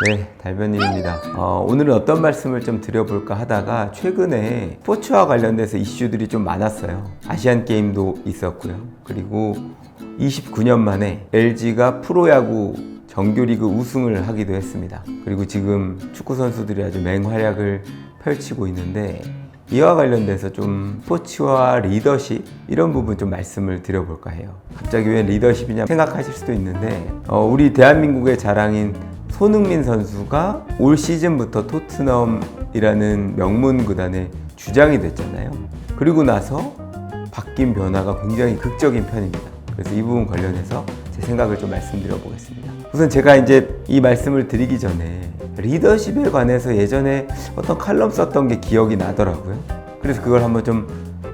네, 달변님입니다. 오늘은 어떤 말씀을 좀 드려볼까 하다가 최근에 스포츠와 관련돼서 이슈들이 좀 많았어요. 아시안 게임도 있었고요. 그리고 29년 만에 LG가 프로야구 정규리그 우승을 하기도 했습니다. 그리고 지금 축구 선수들이 아주 맹활약을 펼치고 있는데 이와 관련돼서 좀 스포츠와 리더십 이런 부분 좀 말씀을 드려볼까 해요. 갑자기 왜 리더십이냐 생각하실 수도 있는데 우리 대한민국의 자랑인 손흥민 선수가 올 시즌부터 토트넘이라는 명문 구단의 주장이 됐잖아요. 그리고 나서 바뀐 변화가 굉장히 극적인 편입니다. 그래서 이 부분 관련해서 제 생각을 좀 말씀드려 보겠습니다. 우선 제가 이제 이 말씀을 드리기 전에 리더십에 관해서 예전에 어떤 칼럼 썼던 게 기억이 나더라고요. 그래서 그걸 한번 좀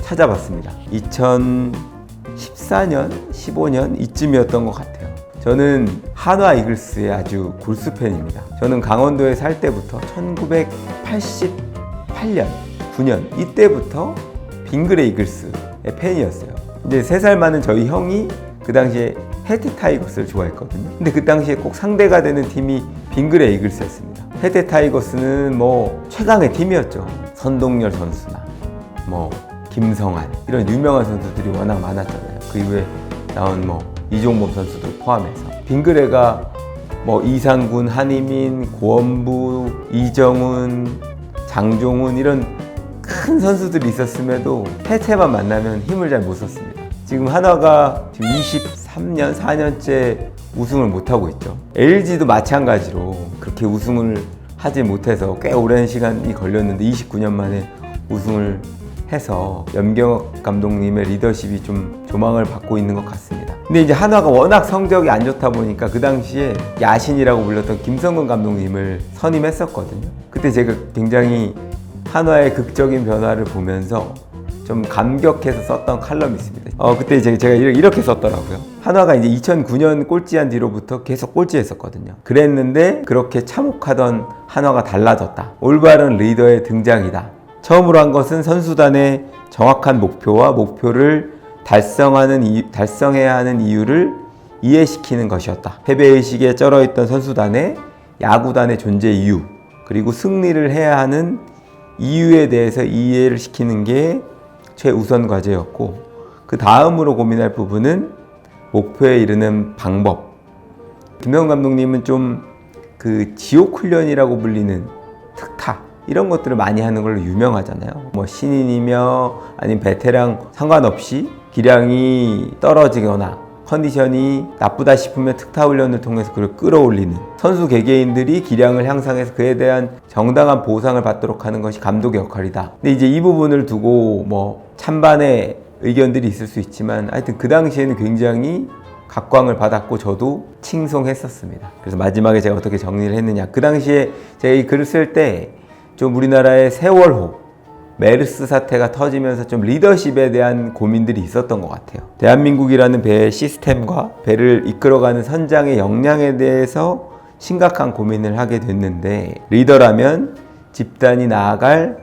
찾아봤습니다. 2014년, 15년 이쯤이었던 것 같아요. 저는 한화 이글스의 아주 골수 팬입니다. 저는 강원도에 살 때부터 1988년, 9년 이때부터 빙그레 이글스의 팬이었어요. 이제 3살 많은 저희 형이 그 당시에 해태 타이거스를 좋아했거든요. 근데 그 당시에 꼭 상대가 되는 팀이 빙그레 이글스였습니다. 해태 타이거스는 뭐 최강의 팀이었죠. 선동열 선수나 뭐 김성환 이런 유명한 선수들이 워낙 많았잖아요. 그 이후에 나온 뭐 이종범 선수도 포함해서 빙그레가 뭐 이상군, 한희민, 고원부, 이정훈, 장종훈 이런 큰 선수들이 있었음에도 해태만 만나면 힘을 잘 못 썼습니다. 지금 한화가 지금 23년, 4년째 우승을 못하고 있죠. LG도 마찬가지로 그렇게 우승을 하지 못해서 꽤 오랜 시간이 걸렸는데 29년 만에 우승을 해서 염경엽 감독님의 리더십이 좀 조망을 받고 있는 것 같습니다. 근데 이제 한화가 워낙 성적이 안 좋다 보니까 그 당시에 야신이라고 불렸던 김성근 감독님을 선임했었거든요. 그때 제가 굉장히 한화의 극적인 변화를 보면서 좀 감격해서 썼던 칼럼이 있습니다. 그때 제가 이렇게 썼더라고요. 한화가 이제 2009년 꼴찌한 뒤로부터 계속 꼴찌했었거든요. 그랬는데 그렇게 참혹하던 한화가 달라졌다. 올바른 리더의 등장이다. 처음으로 한 것은 선수단의 정확한 목표와 목표를 달성해야 하는 이유를 이해시키는 것이었다. 패배의식에 쩔어있던 선수단의 야구단의 존재 이유, 그리고 승리를 해야 하는 이유에 대해서 이해를 시키는 게 최우선 과제였고, 그 다음으로 고민할 부분은 목표에 이르는 방법. 김성근 감독님은 좀 그 지옥 훈련이라고 불리는 특타 이런 것들을 많이 하는 걸로 유명하잖아요. 뭐 신인이며 아니면 베테랑 상관없이 기량이 떨어지거나 컨디션이 나쁘다 싶으면 특타 훈련을 통해서 그걸 끌어올리는, 선수 개개인들이 기량을 향상해서 그에 대한 정당한 보상을 받도록 하는 것이 감독의 역할이다. 근데 이제 이 부분을 두고 뭐 찬반의 의견들이 있을 수 있지만 하여튼 그 당시에는 굉장히 각광을 받았고 저도 칭송했었습니다. 그래서 마지막에 제가 어떻게 정리를 했느냐, 그 당시에 제가 이 글을 쓸 때 좀 우리나라의 세월호, 메르스 사태가 터지면서 좀 리더십에 대한 고민들이 있었던 것 같아요. 대한민국이라는 배의 시스템과 배를 이끌어가는 선장의 역량에 대해서 심각한 고민을 하게 됐는데, 리더라면 집단이 나아갈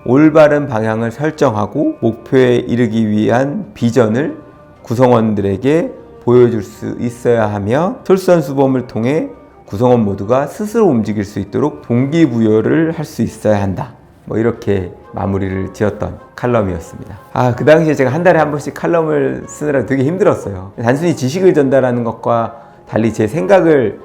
올바른 방향을 설정하고 목표에 이르기 위한 비전을 구성원들에게 보여줄 수 있어야 하며, 솔선수범을 통해 구성원 모두가 스스로 움직일 수 있도록 동기부여를 할 수 있어야 한다. 뭐 이렇게 마무리를 지었던 칼럼이었습니다. 그 당시에 제가 한 달에 한 번씩 칼럼을 쓰느라 되게 힘들었어요. 단순히 지식을 전달하는 것과 달리 제 생각을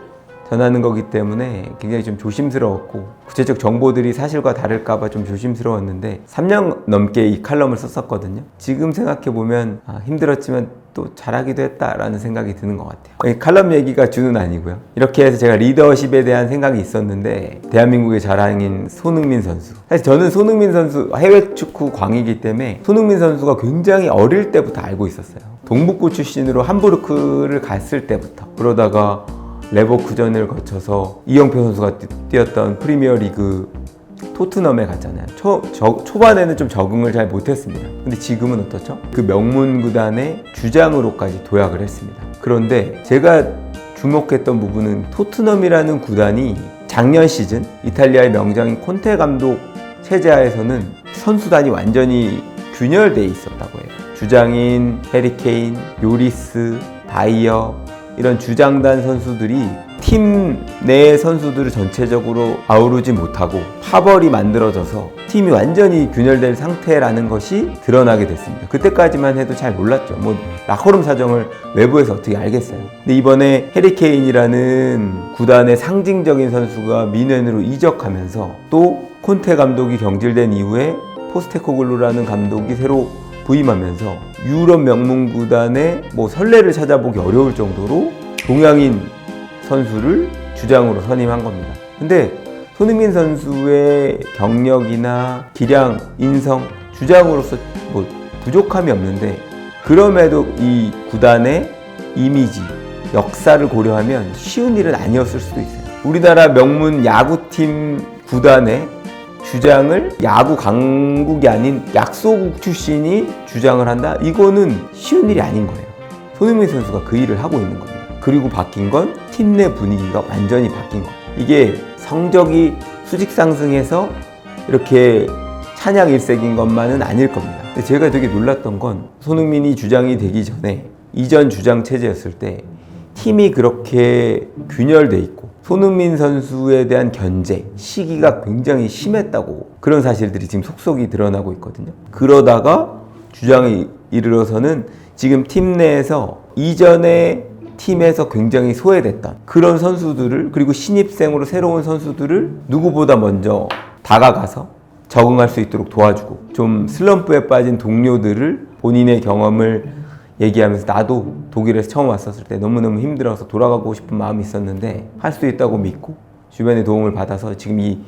전하는 거기 때문에 굉장히 좀 조심스러웠고, 구체적 정보들이 사실과 다를까봐 좀 조심스러웠는데 3년 넘게 이 칼럼을 썼었거든요. 지금 생각해보면 힘들었지만 또 잘하기도 했다라는 생각이 드는 것 같아요. 칼럼 얘기가 주는 아니고요. 이렇게 해서 제가 리더십에 대한 생각이 있었는데, 대한민국의 자랑인 손흥민 선수, 사실 저는 손흥민 선수 해외 축구 광이기 때문에 손흥민 선수가 굉장히 어릴 때부터 알고 있었어요. 동북부 출신으로 함부르크를 갔을 때부터, 그러다가 레버쿠젠을 거쳐서 이영표 선수가 뛰었던 프리미어리그 토트넘에 갔잖아요. 초반에는 좀 적응을 잘 못했습니다. 근데 지금은 어떻죠? 그 명문 구단의 주장으로까지 도약을 했습니다. 그런데 제가 주목했던 부분은 토트넘이라는 구단이 작년 시즌 이탈리아의 명장인 콘테 감독 체제하에서는 선수단이 완전히 균열되어 있었다고 해요. 주장인 해리 케인, 요리스, 다이어 이런 주장단 선수들이 팀 내 선수들을 전체적으로 아우르지 못하고 파벌이 만들어져서 팀이 완전히 균열된 상태라는 것이 드러나게 됐습니다. 그때까지만 해도 잘 몰랐죠. 뭐 라커룸 사정을 외부에서 어떻게 알겠어요. 근데 이번에 해리 케인이라는 구단의 상징적인 선수가 미넨으로 이적하면서 또 콘테 감독이 경질된 이후에 포스테코글루라는 감독이 새로 부임하면서 유럽 명문 구단의 뭐 선례를 찾아보기 어려울 정도로 동양인 선수를 주장으로 선임한 겁니다. 근데 손흥민 선수의 경력이나 기량, 인성, 주장으로서 뭐 부족함이 없는데 그럼에도 이 구단의 이미지, 역사를 고려하면 쉬운 일은 아니었을 수도 있어요. 우리나라 명문 야구팀 구단의 주장을 야구 강국이 아닌 약소국 출신이 주장을 한다? 이거는 쉬운 일이 아닌 거예요. 손흥민 선수가 그 일을 하고 있는 겁니다. 그리고 바뀐 건 팀 내 분위기가 완전히 바뀐 거예요. 이게 성적이 수직 상승해서 이렇게 찬양 일색인 것만은 아닐 겁니다. 근데 제가 되게 놀랐던 건 손흥민이 주장이 되기 전에 이전 주장 체제였을 때 팀이 그렇게 균열돼 있고 손흥민 선수에 대한 견제, 시기가 굉장히 심했다고 그런 사실들이 지금 속속이 드러나고 있거든요. 그러다가 주장에 이르러서는 지금 팀 내에서 이전에 팀에서 굉장히 소외됐던 그런 선수들을 그리고 신입생으로 새로운 선수들을 누구보다 먼저 다가가서 적응할 수 있도록 도와주고 좀 슬럼프에 빠진 동료들을 본인의 경험을 얘기하면서 나도 독일에서 처음 왔었을 때 너무너무 힘들어서 돌아가고 싶은 마음이 있었는데 할 수 있다고 믿고 주변의 도움을 받아서 지금 이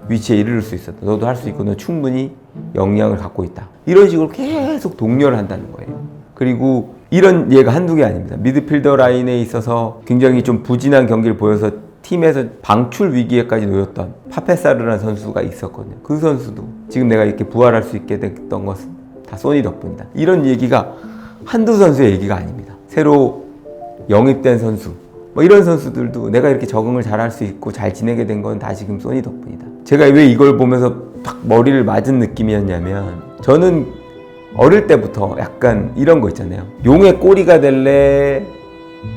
위치에 이르를 수 있었다. 너도 할 수 있고 너 충분히 역량을 갖고 있다. 이런 식으로 계속 독려를 한다는 거예요. 그리고 이런 예가 한두 개 아닙니다. 미드필더 라인에 있어서 굉장히 좀 부진한 경기를 보여서 팀에서 방출 위기에까지 놓였던 파페사르라는 선수가 있었거든요. 그 선수도 지금 내가 이렇게 부활할 수 있게 됐던 것은 다 소니 덕분이다. 이런 얘기가 한두 선수의 얘기가 아닙니다. 새로 영입된 선수 뭐 이런 선수들도 내가 이렇게 적응을 잘할 수 있고 잘 지내게 된 건 다 지금 소니 덕분이다. 제가 왜 이걸 보면서 딱 머리를 맞은 느낌이었냐면 저는 어릴 때부터 약간 이런 거 있잖아요. 용의 꼬리가 될래?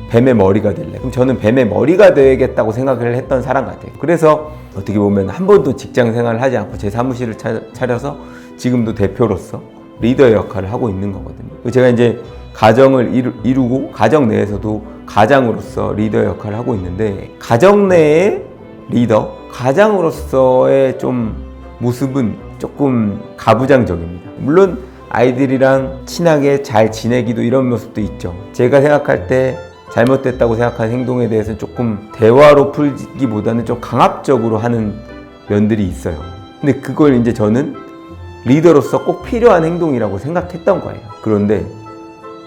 뱀의 머리가 될래? 그럼 저는 뱀의 머리가 되겠다고 생각을 했던 사람 같아요. 그래서 어떻게 보면 한 번도 직장 생활을 하지 않고 제 사무실을 차려서 지금도 대표로서 리더의 역할을 하고 있는 거거든요. 제가 이제 가정을 이루고 가정 내에서도 가장으로서 리더의 역할을 하고 있는데 가정 내의 리더, 가장으로서의 좀 모습은 조금 가부장적입니다. 물론 아이들이랑 친하게 잘 지내기도 이런 모습도 있죠. 제가 생각할 때 잘못됐다고 생각하는 행동에 대해서는 조금 대화로 풀기보다는 좀 강압적으로 하는 면들이 있어요. 근데 그걸 이제 저는 리더로서 꼭 필요한 행동이라고 생각했던 거예요. 그런데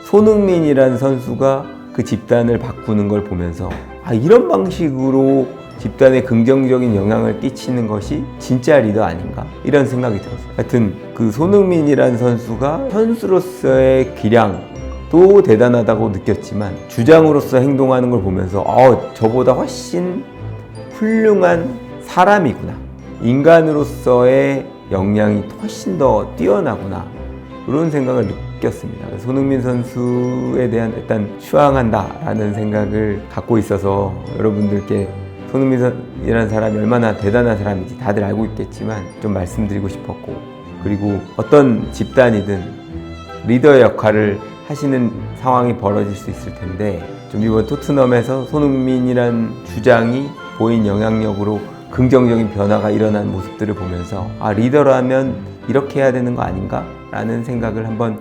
손흥민이라는 선수가 그 집단을 바꾸는 걸 보면서 이런 방식으로 집단에 긍정적인 영향을 끼치는 것이 진짜 리더 아닌가? 이런 생각이 들었어요. 하여튼 그 손흥민이라는 선수가 선수로서의 기량도 대단하다고 느꼈지만 주장으로서 행동하는 걸 보면서 저보다 훨씬 훌륭한 사람이구나. 인간으로서의 역량이 훨씬 더 뛰어나구나. 그런 생각을 느꼈습니다. 손흥민 선수에 대한 일단 추앙한다라는 생각을 갖고 있어서 여러분들께 손흥민이라는 사람이 얼마나 대단한 사람인지 다들 알고 있겠지만 좀 말씀드리고 싶었고 그리고 어떤 집단이든 리더의 역할을 하시는 상황이 벌어질 수 있을 텐데 좀 이번 토트넘에서 손흥민이란 주장이 보인 영향력으로 긍정적인 변화가 일어난 모습들을 보면서 리더라면 이렇게 해야 되는 거 아닌가? 라는 생각을 한번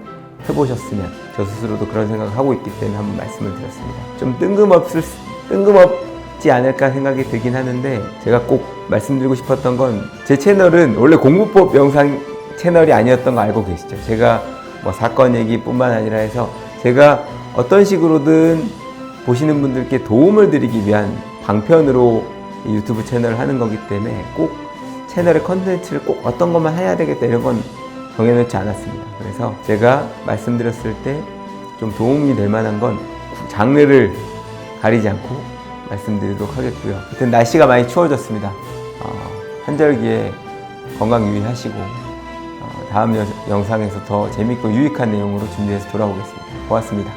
해보셨으면 저 스스로도 그런 생각을 하고 있기 때문에 한번 말씀을 드렸습니다. 좀 뜬금없지 않을까 생각이 들긴 하는데 제가 꼭 말씀드리고 싶었던 건 제 채널은 원래 공부법 영상 채널이 아니었던 거 알고 계시죠? 제가 뭐 사건 얘기뿐만 아니라 해서 제가 어떤 식으로든 보시는 분들께 도움을 드리기 위한 방편으로 유튜브 채널을 하는 거기 때문에 꼭 채널의 컨텐츠를 꼭 어떤 것만 해야 되겠다 이런 건 정해놓지 않았습니다. 그래서 제가 말씀드렸을 때 좀 도움이 될 만한 건 장르를 가리지 않고 말씀드리도록 하겠고요. 하여튼 날씨가 많이 추워졌습니다. 한절기에 건강 유의하시고 다음 영상에서 더 재밌고 유익한 내용으로 준비해서 돌아오겠습니다. 고맙습니다.